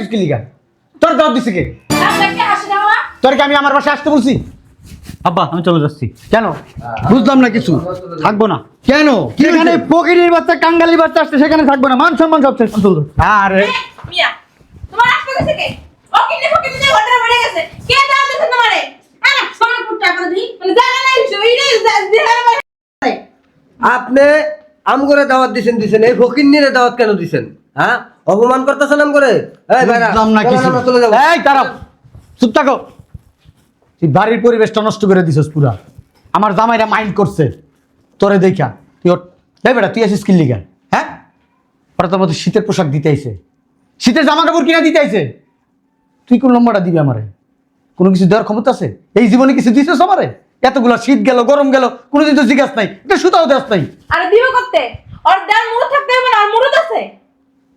আসিস কি লিগা? তোর দাওয়াত দিছে কে? আপনাকে হাসি দাও না। তোর কি আমি আমার বাসায় আসতে বলছি? আব্বা আমি চলে যাচ্ছি। কেন? বুঝলাম না কিছু। থাকবো না। কেন? যেখানে ফকিরের বাচ্চা কাঙ্গালি বাচ্চা আসছে সেখানে থাকবো না, মান সম্মান সব শেষ। আরে মিয়া তোমার আসতে গেছে কে? ও কিনে ফকিনে যে ঘরে মরে গেছে। কে দাও দিছে তোমারে? আরে সোনা পুটটা করে দি। মানে জানা নাই শরীরে দিহারে আপনি আম করে দাওয়াত দিছেন এই ফকিন্নিরে দাওয়াত কেন দিছেন? হ্যাঁ, অপমান করতেছেন আম করে। এই ভাইরা বুঝলাম না চলেন কিছু। আমরা চলে যাবো। এই দাঁড়াও, চুপ থাকো। তুই বাড়ির পরিবেশটা নষ্ট করে দিছস পুরা। আমার জামাইরা মাইন্ড করছে তোরে দেখা। তুই এই বেটা তুই আসিস কি লিগা? হ্যাঁ, ওরা তোর মতো শীতের পোশাক দিতে আইছে, শীতের জামা কাপড় কিনা দিতে আইছে। তুই কোন নম্বরটা দিবি আমারে? কোনো কিছু দেওয়ার ক্ষমতা আছে? এই জীবনে কিছু দিছিস আমারে? এতগুলা শীত গেল, গরম গেল, কোনোদিন তো জিজ্ঞাস নাই, এটা সুতাও দেওয়াস নাই। আরে দিবে করতে। ওর দেন মুড় থাকতে হবে না, আর মুড়ত আছে।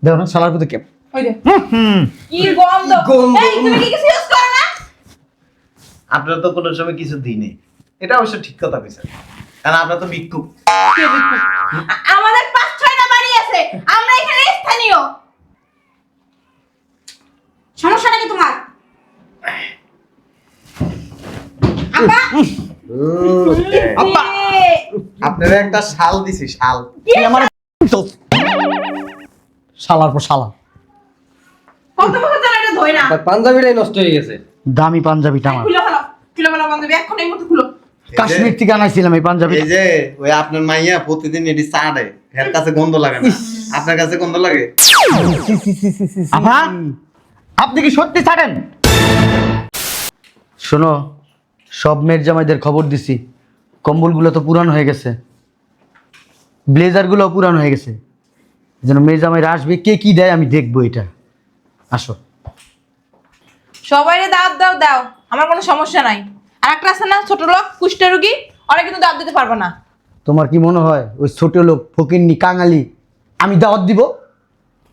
দেখো না শালার মধ্যে কে ওই যে হুম কি গন্ধ। গন্ধ। এই তুমি কি কিছু ইউজ করো না? আপনারা তো কোনো সময় কিছু দিনে, এটা অবশ্য ঠিক কথা কইছেন, কারণ আপনারা তো ভিক্ষুক। আমাদের ৫-৬টা বাড়ি আছে, আমরা এখানে স্থানীয়। সমস্যাটা কি তোমার? আপা আপা। আপনারা একটা শাল দিছি, শাল। তুই আমার শালার পর শালা। কত বছর ধরে এটা ধোয় না। আপনার পাঞ্জাবিটাই নষ্ট হয়ে গেছে। দামি পাঞ্জাবিটা আমার, খুলে ফেলো, খুলে ফেলো বান্ধবী, এখন এই মতো খুলো। কাশ্মীর থেকে আনাইছিলাম এই পাঞ্জাবি। এই যে ওই আপনার মাইয়া প্রতিদিন এটি চা দেয়, এর কাছে গন্ধ লাগে না, আপনার কাছে গন্ধ লাগে। আপা, আপনি কি সত্যি ছাড়েন? শোনো, সব মেয়ের জামাইদের খবর দিছি, কম্বলগুলো তো পুরান হয়ে গেছে, ব্লেজারগুলো পুরান হয়ে গেছে। যেন মেয়ের জামাইরা আসবে, কে কি দেয় আমি দেখবো এটা। আসো। সবাইরে দাওয়াত দাও দাও, আমার কোনো সমস্যা নাই। আর একটা আছে না ছোট লোক কুষ্ঠ রোগী, ওরা কিন্তু দাওয়াত দিতে পারবে না। তোমার কি মনে হয় ওই ছোট লোক ফকিন্নি কাঙালি আমি দাওয়াত দিব?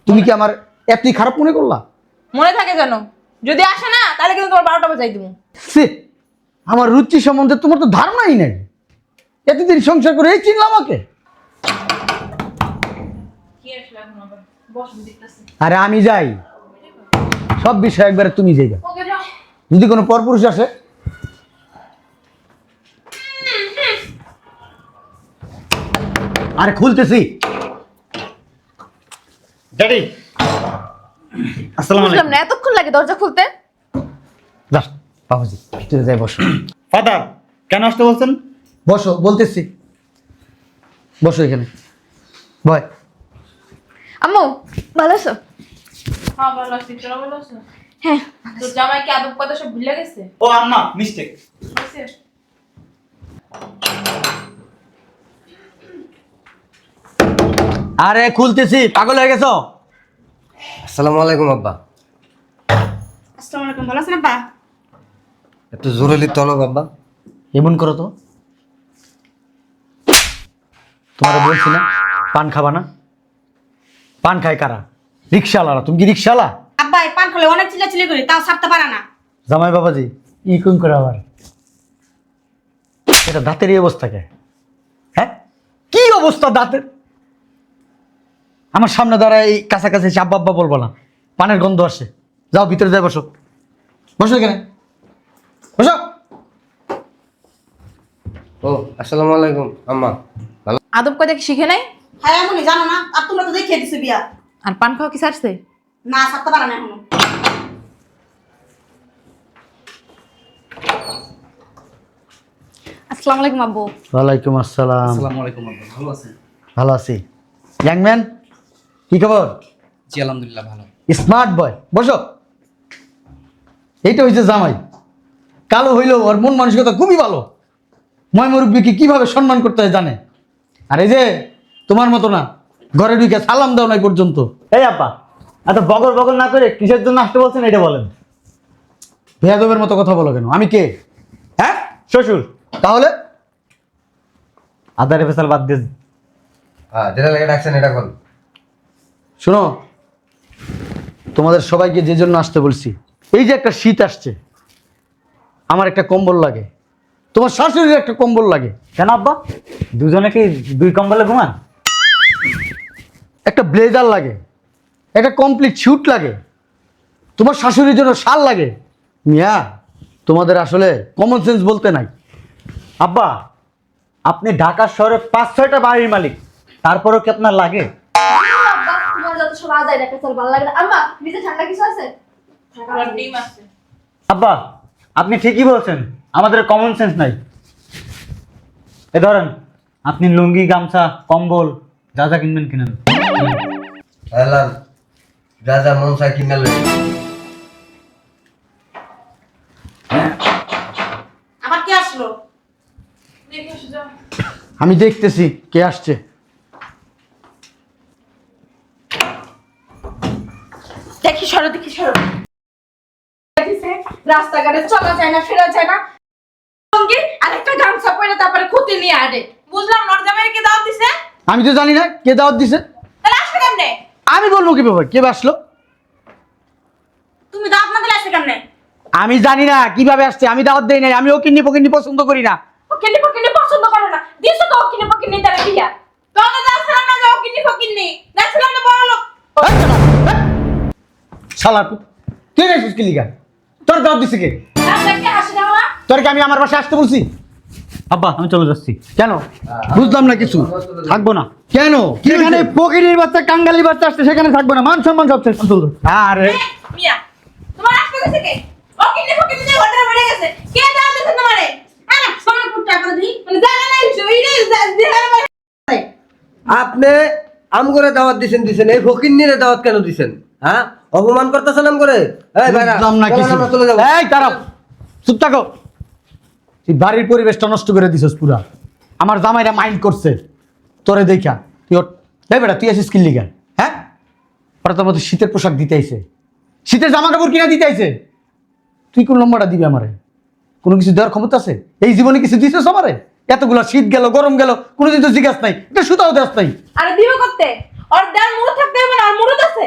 তুমি কি আমার এতই খারাপ মনে করলা? মনে থাকে যেন, যদি আসে না তাহলে কিন্তু তোমার 12টা বাজাই দেবো। সে, আমার রুচি সম্বন্ধে তোমার তো ধারণাই নেই। এতদিন সংসার করে এই চিনলাম আমাকে। কি আসলে এখন আবার বসুন দেখতেছি। আরে আমি যাই, সব বিষয় একবারে তুমি যাইবা। ওকে যাও। যদি কোনো পরপুরুষ আসে, আরে খুলতেছি। ড্যাডি আসসালামু বুঝলাম আলাইকুম। না এতক্ষণ লাগে দরজা খুলতে। যা বাবুজি ভিতরে যাই, বসো। ফাদার কেন আসতে বলছেন? বসো বলতেছি, বসো এখানে। ভয় আম্মু ভালো আছো? হ্যাঁ ভালো আছি, তোরা ভালো আছো? হ্যাঁ। তোর জামাই কি আদব কথা সব ভুলে গেছে? ও আম্মা মিস্টেক। আরে খুলতেছি, পাগল হয়ে গেছো? আসসালামু আলাইকুম আব্বা। আসসালামু আলাইকুম, ভালো আছেন আব্বা? একটু জোরে লিখতে হলো আব্বা। এমন করো তো, তোমার বলছি না পান খাবা না? পান খায় কারা? রিক্সাওয়ালারা। তুমি কি রিক্সাওয়ালা? আব্বা এই পান খোলে অনেক চিল্লাচিল্লি করি তাও ছাড়তে পারে না। জামাই বাবাজি ই কোন করে আবার? এটা দাঁতের এই অবস্থা কে? হ্যাঁ, কি অবস্থা দাঁতের? আমার সামনে দাঁড়ায় এই কাছাকাছি এসে আব্বা আব্বা বলবো না, পানের গন্ধ আসে। যাও ভিতরে যাই, বসো বসো এখানে, বসো। ও আসসালামু আলাইকুম আম্মা। ভালো? আদব কথা কি শিখে নাই? হ্যাঁ এমনই জানো না, আর তোমরা তো দেখিয়ে দিছো বিয়া। আর পান খাওয়া কি ছাড়ছে? না ছাড়তে পারে না এখনো। আসসালামু আলাইকুম আব্বু। ওয়ালাইকুম আসসালাম। আসসালামু আলাইকুম আব্বা, ভালো আছেন? ভালো আছি। ইয়াংম্যান কি খবর? জি আলহামদুলিল্লাহ ভালো। স্মার্ট বয়, বসো। এইটা হয়েছে জামাই, কালো হইলেও ওর মন মানসিকতা খুবই ভালো। ময় মুরব্বীকে কিভাবে সম্মান করতে হয় জানে। আর এই যে তোমার মতো না, ঘরে ঢুকে সালাম দাও নাই পর্যন্ত। এই আব্বা এত বগর বগর না করে কিসের জন্য আসতে বলছেন এটা বলেন। বেয়াদবের মতো কথা বলো কেন? আমি কে? হ্যাঁ, শ্বশুর। তাহলে আদারে ফেসাল বাদ দিয়ে হ্যাঁ, যেটা লাগে ডাকছেন এটা বল। শোনো, তোমাদের সবাইকে যে জন্য আসতে বলছি, এই যে একটা শীত আসছে, আমার একটা কম্বল লাগে, তোমার শাশুড়ির একটা কম্বল লাগে। কেন আব্বা, দুজনে কি দুই কম্বলে ঘুমান? একটা ব্লেজার লাগে, একটা কমপ্লিট স্যুট লাগে, তোমার শাশুড়ির জন্য শাল লাগে মিয়া, তোমাদের আসলে কমন সেন্স বলতে নাই। আব্বা, আপনি ঢাকা শহরে 5-6টা বাড়ির মালিক, তারপরেও কি আপনার লাগে? আব্বা, তোমার যত সব আজাই দেখা চল ভালো লাগে না। আম্মা নিচে ঠান্ডা কিছু আছে? আমার ডিম আছে। আব্বা, আপনি ঠিকই বলছেন, আমাদের কমন সেন্স নাই। এ ধরেন, আপনি লুঙ্গি, গামছা, কম্বল যা যা কিনবেন কিনেন। এলান যা যা মন চাই কিনে লই। আবার কে আসলো? দেখে এসো যাও। আমি দেখতেছি কে আসছে। দেখি সরো দেখিছে রাস্তাঘাটে চলা যায় না, ফেরা যায় না, লুঙ্গি আর একটা গামছা পরে তারপরে খুঁটি নিয়ে আরে। বুঝলাম নর জামাইকে দাওয়াত দিছে। আমি তো জানি না কে দাওয়াত দিছে। তাহলে আসবে কেমনে? আমি বলবো কি ব্যাপার, কে আসলো? তুমি দাঁত না দিলে আসে কেমনে? আমি জানি না কিভাবে আসছে, আমি দাওয়াত দেই নাই। আমি ওকিন্নি ফকিন্নি পছন্দ করি না। ওকিনি পছন্দ করে না, দিছো তো ওকিনি তারা বিয়া। তোকে যাচ্ছিলাম না যাও কিনি ফকিনি। যাচ্ছিলাম না বড় লোক। শালার পুত, কে গেছিস কি লিগা? তোর দাওয়াত দিছে কে? রাস্তাকে হাসি দাও না। তোর কি আমি আমার বাসায় আসতে বলছি? আব্বা, আমি চলে যাচ্ছি। কেন? বুঝলাম না কিছু। থাকবো না কেন? কি যেখানে হয়েছে? ফকিরের বাচ্চা, কাঙ্গালি বাচ্চা আসছে সেখানে থাকবো না, মান সম্মান সব শেষ। চলো। আরে মিয়া, তোমার আসবে কইছে কে? ও কিনি ফকিনি যে ঘন্টা মরে গেছে। কে দাওয়াত দিছে তোমারে? আরে সোনা পুট্টা করে দিই। মানে জানা নাই শরীরে দিহার ভাই। আপনি আম করে দাওয়াত দিছেন এই ফকিন্নিরে দাওয়াত কেন দিছেন? হ্যাঁ, অপমান করতেছেন আম করে। এই ভাইরা বুঝলাম না চলেন, কিছু। আমরা চলে যাবো। এই দাঁড়াও, চুপ থাকো। তুই বাড়ির পরিবেশটা নষ্ট করে দিছস পুরা। আমার জামাইরা মাইন্ড করছে তোরে দেখা। তুই এই বেটা, তুই আসিস কি লিগা? হ্যাঁ, ওরা তোর মতো শীতের পোশাক দিতে আইছে, শীতের জামা কাপড় কিনা দিতে আইছে। তুই কোন নম্বরটা দিবি আমারে? কোনো কিছু দেওয়ার ক্ষমতা আছে? এই জীবনে কিছু দিছিস আমারে? এতগুলা শীত গেল, গরম গেল, কোনোদিন তো জিজ্ঞাস নাই, এটা সুতাও দেওয়াস নাই। আরে দিবে করতে। ওর দেওয়ার মুরত থাকতে হবে না, আর মুরত আছে।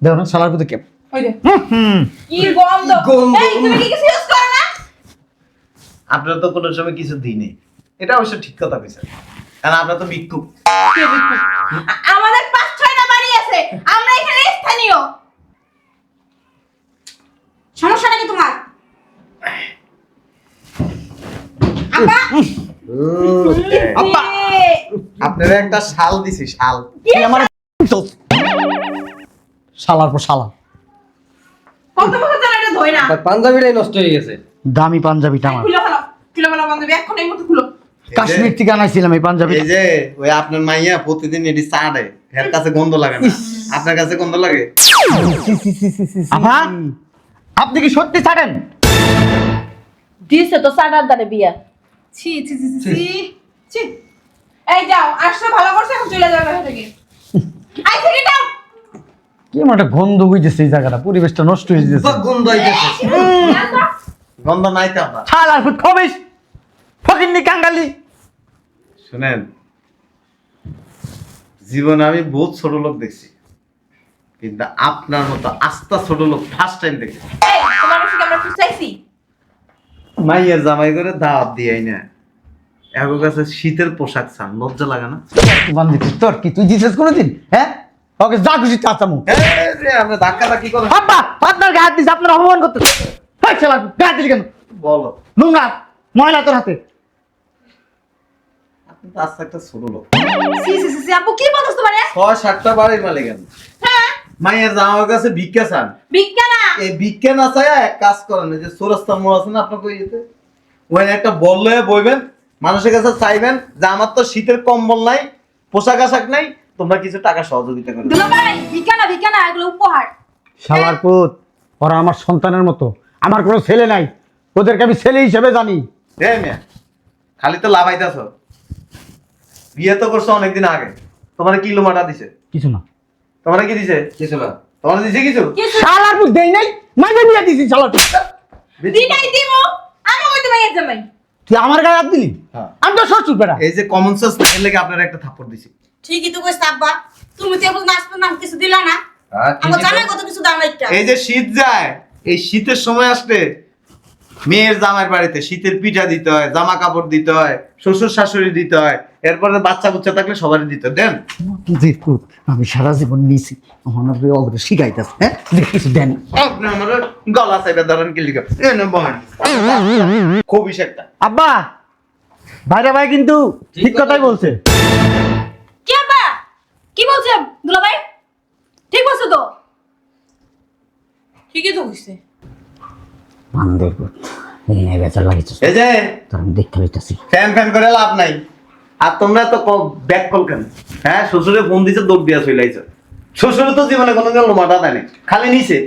দেখো না শালার পুতে কে। ওই যে কি গন্ধ। গন্ধ। এই তুমি কি কিছু ইউজ করো না? আপনারা তো কোনো সময় কিছু দিইনি, এটা অবশ্য ঠিক কথা কইছেন, কারণ আমরা তো ভিক্ষুক। আমাদের 5-6টা বাড়ি আছে, আমরা এখানে স্থানীয়। সমস্যাটা কি তোমার? আব্বা, আব্বা, আপনারা একটা শাল দিছি, শাল। তুই আমার শালার পর শালা। কত বছর ধরে এটা ধোয় না। তার পাঞ্জাবিটাই নষ্ট হয়ে গেছে। দামি পাঞ্জাবিটা আমার, খুলে ফেলো বান্ধবী, এখন এই মতো খুলো। কাশ্মীর থেকে আনাইছিলাম এই পাঞ্জাবি। এই যে ওই আপনার মাইয়া প্রতিদিন এটি চা দেয়, এর কাছে গন্ধ লাগে না, আপনার কাছে গন্ধ লাগে। আভা, আপনি কি সত্যি ছাড়েন? দিছে তো সাড়ার দানে বিয়া। ছি ছি ছি ছি ছি ছি। এই যাও, আসলে ভালো করছে, এখন চলে যাবে এখান থেকে। আই থেকে যাও। কি আমার একটা গন্ধ বুঝতেছে এই জায়গাটা, পরিবেশটা নষ্ট হয়ে যেতেছে। বাহ, গন্ধ হইতেছে। গন্ধ নাই তো আপনার। শালার ফুট খবিস, ফকিন্নি কাঙ্গালি। শুনেন, জীবনে আমি বহুত ছোট লোক দেখছি, কিন্তু আপনার মতো আস্তা ছোট লোক ফার্স্ট টাইম দেখছি। এই তোমার কাছে কি আমরা কিছু চাইছি? মাইয়ের জামাই করে দাওয়াত দিয়াই না, এর কাছে শীতের পোশাক চান, লজ্জা লাগে না? বান্দিছিস তোর কি, তুই দিছিস কোনোদিন? হ্যাঁ, ওকে যা খুশি চাচামু। আমরা ধাক্কা ধাক্কি করে আব্বা, আপনার গায়ে হাত দিছে, আপনার অপমান করতেছে। হাই শালার পুত, গায়ে হাত দিলি কেন? বলো, নোংরা ময়লা তোর হাতে। আপনি তো আস্তে একটা ছোট লোক, সি সি সি আপু কি বলছ তোমারে? 6-7টা বাড়ির মালিক আমি। হ্যাঁ, মাইয়ের জামাইয়ের কাছে ভিক্ষা চান, ভিক্ষা না। এই ভিক্ষা না চাই এক কাজ করেন, এই যে সোরাস্তার মোড় আছে না আপনাকে, ইয়েতে ওখানে একটা বল লয়ে বইবেন, মানুষের কাছে চাইবেন যে আমার তো শীতের কম্বল নাই, পোশাক আশাক নাই, তোমরা কিছু টাকা সহযোগিতা করবে। দুলা ভাই ভিক্ষা না এগুলো উপহার। শালার পুত, ওরা আমার সন্তানের মতো। আমার কোনো ছেলে নাই, ওদেরকে আমি ছেলে হিসেবে জানি। হ্যাঁ মিয়া, খালি তো লাভাইতেছ, বিয়ে তো করছো অনেকদিন আগে, তোমার কি লোমাটা দিছে? কিছু না। তোমার কি দিছে? কিছু না। তোমার দিছে কিছু? শালার পুত দেই নাই, মাইনে নিয়ে দিছি শালার পুত। দিনাই দিমু, আমি কইতে মাইয়ের জামাই। তুই আমার গায়ে হাত দিলি? হ্যাঁ। আমি তো শ্বশুর বেটা। এই যে কমন সেন্স এর লেগে আপনার একটা থাপ্পড় দিছি। ঠিকই তো কইছ আব্বা, তুমি তো এখন আসবে না, কিছু দিলা না। হ্যাঁ, আমার ঠিকই জামাই তো। কত কিছু দাও না একটা। এই যে শীত যায়, এই শীতের সময় আসলে মেয়ের জামাইয়ের বাড়িতে শীতের পিঠা দিতে হয়, জামা কাপড় দিতে হয়, শ্বশুর শাশুড়ি দিতে হয়, এরপরে বাচ্চা বুচ্চা থাকলে সবারই দিতে দেন। জিতপুত আমি সারা জীবন নিছি আমার অগ্রে শিখাইতেছে হ্যাঁ কিছু দেন আপনি আমার গলা চাইবে ধরেন কি লিখে এনে বহেন খুবই একটা আব্বা ভাইরা ভাই কিন্তু ঠিক কথাই বলছে। কি আব্বা কি বলছেন দুলা ভাই ঠিক বলছো তো ঠিকই তো হইছে। বান্ধব এই নে বেচার লাগিছে এই যে তোর আমি দেখতে পাইতাছি ফ্যান ফ্যান করে লাভ নাই। আর তোমরা তো ব্যাক কল কেন? হ্যাঁ, শ্বশুরে ফোন দিছে, দৌড় দিয়া চলে আইছো। শ্বশুরে তো জীবনে কোনোদিন লোমাটা দেয়নি, খালি নিছে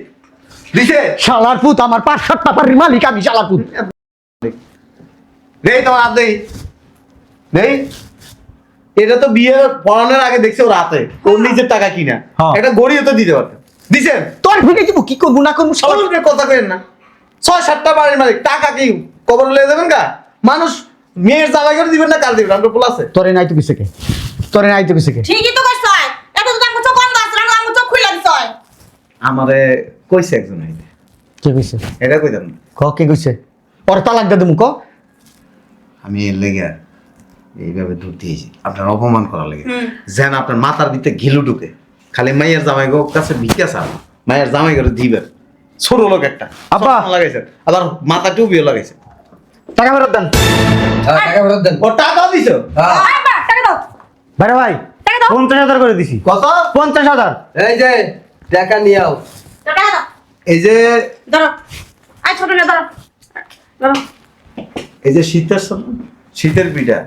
দিছে। শালার পুত আমার 5-7 টাকার মালিক আমি শালার পুত দেই তোমার হাত দেই দেই। এটা তো বিয়ে পড়ানোর আগে দেখছে ওর হাতে, ওর নিজের টাকা কিনা। হ্যাঁ। একটা গড়িও তো দিতে পারতেন, দিছেন। তোর ভিড়ে দিব কি করবো না করবো শালা সবাই কথা কেন না? 6-7টা বাড়ির মালিক, টাকা কি কবর লয়ে যাবেন গা? মানুষ মেয়ের জামাই করে দিবেন না কার দিবেন? আমরা পোলা আছে তোরে নাই তো কিসে কে তোরে নাই তো কিসে কে ঠিকই তো কইছ এত তো আমি চোখ বন্ধ আছে না আমি চোখ খুলে দিছ আমারে কইছে একজন আইতে, কে কইছে এটা কইতাম না ক কে কইছে ওর তালাক দে দিমু ক আমি এর লেগে এইভাবে দূর দিয়েছি আপনার অপমান করা লেগে, যেন আপনার মাথার ভিতরে ঘিলু ঢুকে। খালি মাইয়ের জামাই গো কাছে ভিক্ষা চান, মায়ের জামাই করে দিবেন। ছোট লোক একটা আব্বা। চশমা লাগাইছে, আবার মাথা টুপিও লাগাইছে। টাকা ফেরত দেন টাকা ফেরত দেন। ও টাকা দিছো হ্যাঁ। আব্বা টাকা দাও ভাইরা ভাই টাকা দাও 50,000 করে দিছি। কত? 50,000। এই যে টাকা নিয়ে আও। টাকা দাও এই যে ধরো আই ছোট না ধরো ধরো এই যে শীতের সময় শীতের পিঠা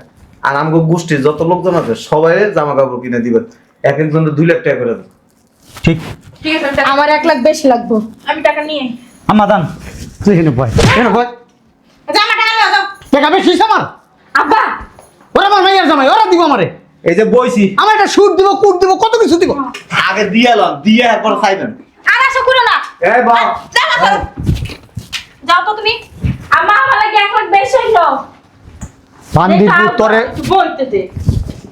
আর আমগো গোষ্ঠীর যত লোকজন আছে সবাই জামা কাপড় কিনে দিবেন। এক একজনের 2 লাখ টাকা করে দেন। ঠিক ঠিক আছে আমি টাকা- আমার 1 লাখ বেশি লাগবে। আমি টাকা নিয়ে আই। আম্মা দান। তুই এনে ভয় এনে ভয় যা আমার টাকা দাও যাও টাকা বেশি আমার আব্বা ওরা আমার মাইয়ার জামাই ওরা দিব আমারে এই যে বইছি আমার একটা সুদ দিব কুট দিব কত কিছু দিব আগে দিয়ে এলাম, দিয়ে এরপর চাইবেন। আর আশা করো না এই বা যাও না, যাও। যাও তো তুমি আমার আমার লাগে 1 লাখ বেশি হইলো বান্দির পুত তোরে বলতে দে।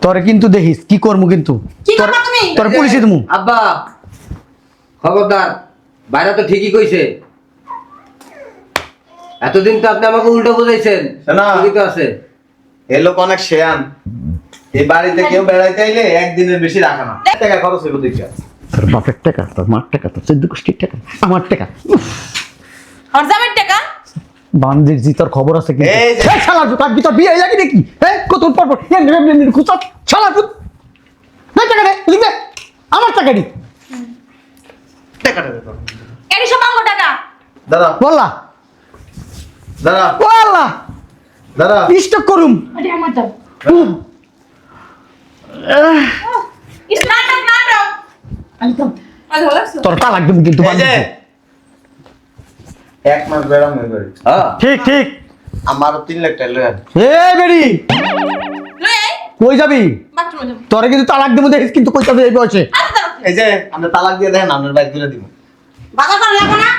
তোরে কিন্তু দেখিস কি করমু কিন্তু কি করবা তুমি? তোর পুলিশে দিমু আব্বা খবরদার, বাইরে তো ঠিকই কইছে। এতদিন তো আপনি আমাকে উল্টো বুঝাইছেন, না। ঠিকই তো আছে। এ লোক অনেক শেয়ান, এই বাড়িতে কেউ বেড়াইতে আইলে একদিনের বেশি রাখে না। টাকা খরচ হইব দেখা। তোর বাপের টাকা তোর মার টাকা তোর 14 গোষ্ঠীর টাকা আমার টাকা আর যাবেন টাকা? বান্দির জি তোর খবর আছে কি এই যে- এই শালা জুতার ভিতর বিয়ে লাগে নাকি হ্যাঁ কত পর পর এমনি খুচা শালা পুত না টাকা দে লিখবে আমার টাকা দি টাকাটা দে তো। এর সব আঙ্গ টাকা দাদা বললা দাদা বললা দাদা স্টক করুম আরে আমার দাও উহ, ইস নাটক নাটক আমি তো আর ভালো লাগছে? তোর টাকা লাগবে কিন্তু এই যে বান্দির। 1 মাস বেড়াম হয়ে গেল। হ্যাঁ ঠিক ঠিক। আমারও 3 লাখ টাকা লয়ে আয়। এ বেড়ি লই আই, কই যাবি বাথরুমে যাবো। তোরে কিন্তু তালাক দেবো দেখিস কিন্তু কই যাবি এই বয়সে আরে দাঁড়াও। এই যে আমরা তালাক দিয়ে দেখেন আপনার বাইক তুলে দিব। বাজার করে লাগো না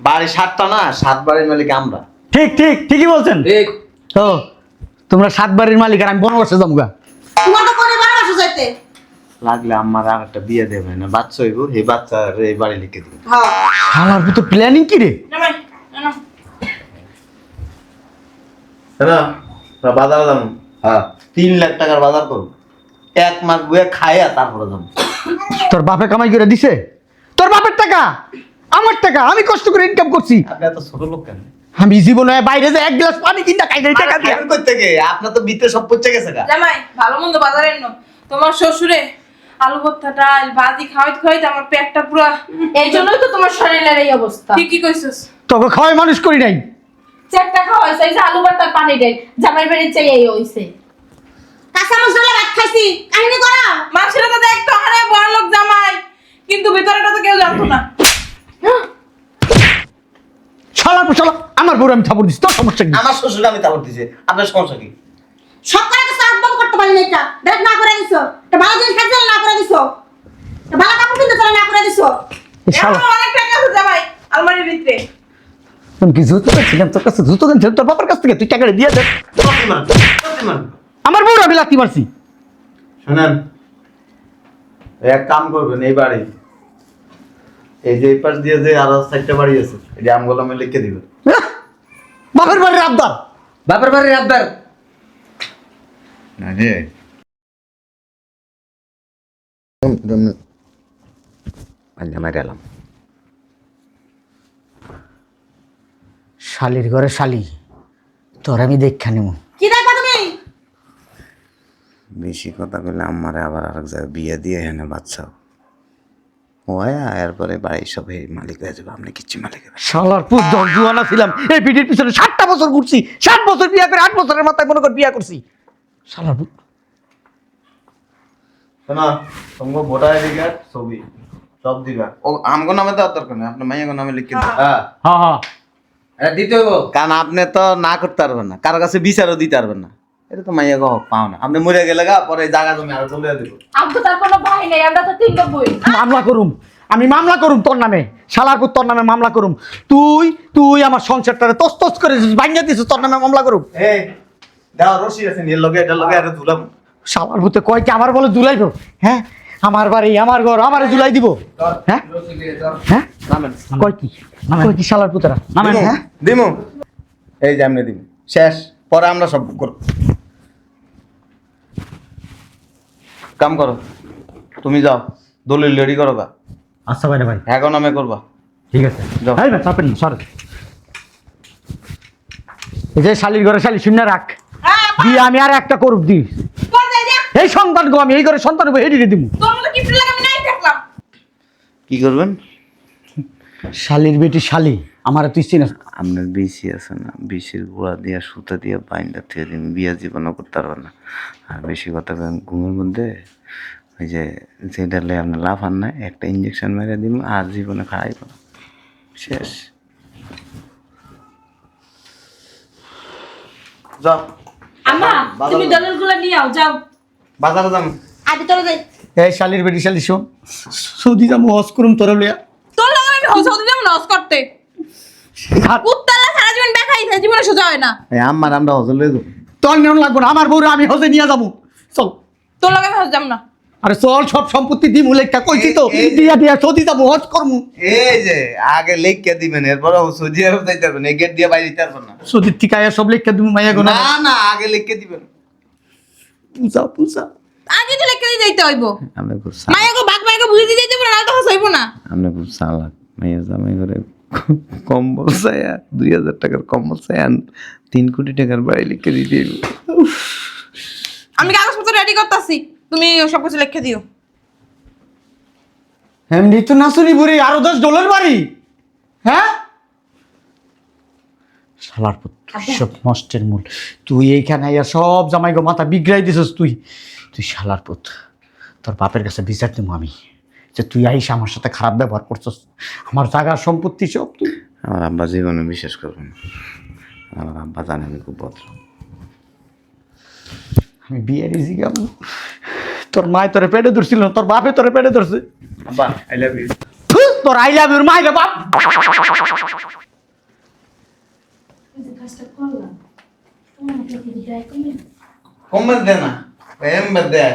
বাড়ি 7টা না, 7 বাড়ির মালিক আমরা। ঠিক ঠিক ঠিকই বলছেন। ঠিক। ও তোমরা 7 বাড়ির মালিক আর আমি 15 বছর যামুগা তোমার তো করে বারো মাস যাইতে লাগলে আমার আর একটা বিয়ে দেবে না, বাচ্চা হইব, এই বাচ্চা এই বাড়ি লিখে দিব। হ্যাঁ আমার ভিতর প্ল্যানিং কি রে জামাই, না। না আমরা বাজারে যাবো। হ্যাঁ 3 লাখ টাকার বাজার করব। 1 মাস বয়ে খাইয়া তারপরে যাবো। তোর বাপে কামাই করে দিছে তোর বাপের টাকা আমার টাকা আমি কষ্ট করে ইনকাম করছি আপনি এত ছোট লোক কেন? আমি জীবনে বাইরে যে 1 গ্লাস পানি কিনা খাই নাই টাকা দিয়ে খাবেন কই থেকে? আপনার তো বিতে সব পচে গেছে গা। জামাই, ভালো মন্দ বাজারে এনো। তোমার শ্বশুরে আলু ভর্তা ডাল ভাজি খাওয়াইতে খাওয়াইতে আমার পেটটা পুরো এই জন্যই তো তোমার শরীরের এই অবস্থা। ঠিকই কইছস। তোকে খাওয়াই মানুষ করি নাই চেকটা খাওয়াইছে এই যে আলু ভর্তার পানি দেয় জামাই বাড়ির চাই এই হইছে। কাঁচা মশলা ভাত খাইছি কাহিনী করা মানুষেরা তো দেখতো আরে বড় লোক জামাই, কিন্তু ভিতরেটা তো কেউ জানতো না। শালা শালা আমার বউর আমি থাপড় দিছি তোর সমস্যা কি আমার শ্বশুর আমি তারপর দিছে, আপনার সমস্যা কি? সকালে তো সাত বন্ধ করতে পারি না এটা দেখ না করে দিছো এটা ভালো জিনিস খাইছো না করে দিছো এটা ভালো কাপড় কিনতে চলে না করে দিছো এই শালা এখনো অনেক টাকা আছে জামাই আলমারির ভিতরে। তুমি কি জুতো ছিলাম তোর কাছে জুতো দেন তোর বাবার কাছ থেকে তুই টাকা দিয়ে দে প্রতিমান প্রতিমান। আমার বউর আমি লাথি মারছি শুনেন, এক কাম করবেন, এই বাড়ি এই যে এই পাশ দিয়ে যে আরো 4টা বাড়ি আছে, এই যে আমগুলো আমি লিখে দিবেন। আহ, বাপের বাড়ির আবদার বাপের বাড়ির আবদার রে মারি এলাম। শালির ঘরে শালি, তোর আমি দেখা নেব। কি দেখবা তুমি? বেশি কথা বলে আমারে আবার আরেক জায়গায় বিয়ে দিয়ে এনে বাচ্চাও এরপরে বাড়ির সব মালিক হয়ে যাবে, আপনি কিচ্ছু মালিক হবে না। শালার পুত দশ জুয়ানা ছিলাম এই পিঠির পিছনে 60টা বছর ঘুরছি, 60 বছর বিয়া করে 8 বছরের মাথায় মনে কর বিয়া করছি। শালার পুত শোনা, তোমাকে ভোটার আইডি কার্ড ছবি সব দিবা। ও আমগো নামে দেওয়ার দরকার নেই, আপনার মাইয়াগো নামে লিখে দিন। হ্যাঁ হ্যাঁ হ্যাঁ এটা দিতে হইব। কারণ আপনি তো না করতে পারবেন না, কারো কাছে বিচারও দিতে পারবেন না। এটা তো মাইয়াগো হক পাও না। আপনি মরে গেলে গা পরে এই জায়গা তুমি আরো চলে দিব। আব্বু তার কোনো ভাই নেই, আমরা তো 3 বই। মামলা করুম, আমি মামলা করুম তোর নামে। শালার পুত তোর নামে মামলা করুম। তুই আমার সংসারটারে তস তস করে ভাঙিয়ে দিছিস, তোর নামে মামলা করুম। এই দাও রশি আছে এর লগে এটা লগে আর দুলাম। শালার পুতে কয় কি আমার বলে জুলাইব? হ্যাঁ, আমার বাড়ি আমার ঘর আমারে জুলাই দিব? হ্যাঁ হ্যাঁ নামেন কয় কি কয় কি শালার পুতেরা নামেন? হ্যাঁ দিমু এই যে আমনে দিমু শেষ, পরে আমরা সব করব। কাম করো, তুমি যাও দলিল রেডি করো গা। আচ্ছা ভাই ভাই হ্যাগো নামে করবা। ঠিক আছে যাও। এই ভাই চাপেন না, সর। এই যে শালির ঘরে শালি শূন্য রাখ, দিয়ে আমি আর একটা করুক দি। কোন যাই যা, এই সন্তান গো আমি এই ঘরে সন্তান হবো হেডিরে দিব। তোর মতো কিপটা লাগে আমি নাই দেখলাম। কি করবেন? শালির বেটি শালি আমার তুই চিনিস? আপনার বিসি আছে না, বিসির গোড়া দিয়া সুতা দিয়া বাইন্দা থেকে দিন, বিয়া জীবনও করতে পারবেন না। আর বেশি কথা বলেন ঘুমের মধ্যে ওই যে যেটা লে আপনার লাভ আর নাই, একটা ইঞ্জেকশন মেরে দিব আর জীবনে খারাইব না, শেষ। যাও আম্মা তুমি দলিলগুলো নিয়ে আও, যাও। বাজারে যান। আদি চলে যাই। এই শালির বেটি শালি শোন, সৌদি যাবো হজ করুম তোর লিয়া। তোর লাগে আমি হসৌদি যাব নস করতে। কুত্তালা সারা জীবন বেকাই থাকে, জীবনে সোজা হয় না। এই আম্মার আমরা হজল লয়ে যাবো। তোর নিয়ম লাগবো না, আমার বউরে আমি হজে নিয়ে যাবো। চল তোর লাগে আমি হস যাব না। আরে চল, সব সম্পত্তি দিম উল্লেখটা কইছি তো, দিয়া সৌদি যাবো হজ করমু। এই যে আগে লিখকে দিবেন, এরপর সৌদি আরব যাইতে পারবেন, এই গেট দিয়ে বাইরে যেতে পারবেন না। সৌদির ঠিকায় সব লেখা দিব মাইয়া গো। না না আগে লিখকে দিবেন। পূজা পূজা আগে তো লেখা দিয়ে যাইতে হইব। আপনি খুব মায়াগো বাঘ মায়াগো বুঝে দিয়ে যাইতে পারে না, তো হস হইব না। আপনি খুব চালাক। মেয়ের জামাই করে কম্বল চাইয়া 2000 টাকার কম্বল চাইয়া 3 কোটি টাকার বাড়ি লিখে দিতে হইব। আমি কাগজপত্র রেডি করতেছি, তুমি সব কিছু লিখে দিও। এমনি তো নাচুনি বুড়ি আরো $10 বাড়ি। হ্যাঁ শালার পুত সব নষ্টের মূল। তুই এইখানে আইয়া সব জামাই গো মাথা বিগড়াই দিছিস। তুই শালার পুত, তোর বাপের কাছে বিচার দিব আমি যে তুই আইস আমার সাথে খারাপ ব্যবহার করছস। আমার জায়গা সম্পত্তি সব তুই। আমার আব্বা জীবনে বিশ্বাস করবেন না, আমার আব্বা জানে আমি খুব ভদ্র। আমি বিয়ের জিগাম, তোর মায় তোরে পেটে ধরছিল না, তোর বাপে তোরে পেটে ধরছে। আব্বা আই লাভ ইউ। তোর আই লাভ ইউর মায় রে বাপ। কম দে না, এম দে।